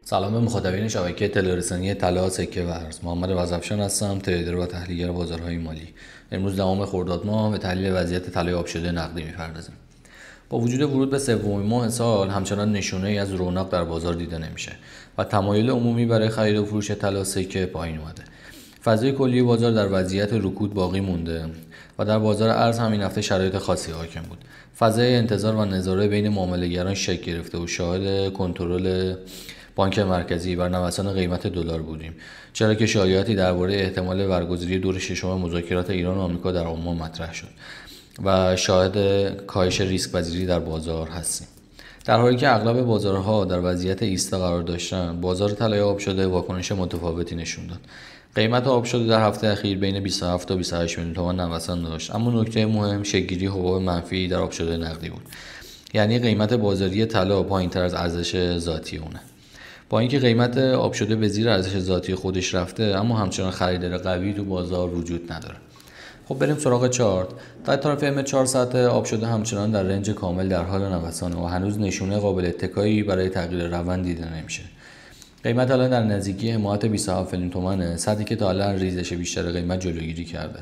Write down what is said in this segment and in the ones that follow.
سلام به مخاطبین شبکه تلرسانی طلا سکه و ارز. محمد وظفشان هستم، تریدر و تحلیلگر بازارهای مالی. امروز دهم خرداد ماه به تحلیل وضعیت طلای آب شده نقدی می‌پردازیم. با وجود ورود به سومین ماه سال همچنان نشونه‌ای از رونق در بازار دیده نمیشه و تمایل عمومی برای خرید و فروش طلا سکه پایین اومده. فضای کلی بازار در وضعیت رکود باقی مونده و در بازار ارز همین هفته شرایط خاصی حاکم بود. فضای انتظار و نظاره بین معامله‌گران شکل گرفته و شاهد کنترل بانک مرکزی بر نوسان قیمت دلار بودیم، چرا که شایعاتی درباره احتمال برگزاری دور ششم مذاکرات ایران و آمریکا در عمان مطرح شد و شاهد کاهش ریسک پذیری در بازار هستیم. در حالی که اغلب بازارها در وضعیت ایستا قرار داشتند، بازار طلای آب شده واکنش متفاوتی نشون داد. قیمت آب شده در هفته اخیر بین 27 تا 28 میلیون تومان نوسان داشت، اما نکته مهم شکل‌گیری حباب منفی در آب شده نقدی بود. یعنی قیمت بازاری طلا پایین‌تر از ارزش ذاتی اونه. با اینکه قیمت آب شده به زیر ارزش ذاتی خودش رفته، اما همچنان خریدار قوی تو بازار وجود نداره. خب بریم سراغ چارت. در طرف ام 4 ساعته آب شده همچنان در رنج کامل در حال نوسانه و هنوز نشونه قابل اتکایی برای تغییر روند دیده نمیشه. قیمت الان در نزدیکی حمایت 27 میلیون تومانه، سطحی که تا الان ریزش بیشتر قیمت جلوگیری کرده.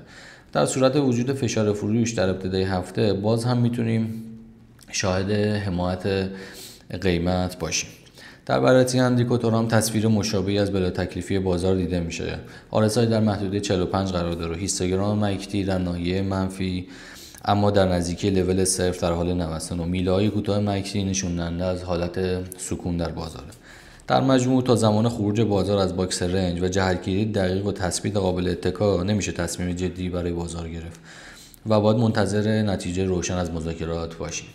در صورت وجود فشار فروش در ابتدای هفته باز هم میتونیم شاهد حمایت قیمت باشیم. در بررسی اندیکاتورها تصویر مشابهی از بلا تکلیفی بازار دیده میشه. RSI در محدوده 45 قرار داره و هیستوگرام مکتی در ناحیه منفی اما در نزدیکی لول صفر در حال نوسان و میله‌های کوتاه مکتی نشون دهنده از حالت سکون در بازاره. در مجموع تا زمان خروج بازار از باکس رنج و جهت‌گیری دقیق و تثبیت قابل اتکا نمیشه تصمیم جدی برای بازار گرفت و باید منتظر نتیجه روشن از مذاکرات باشیم.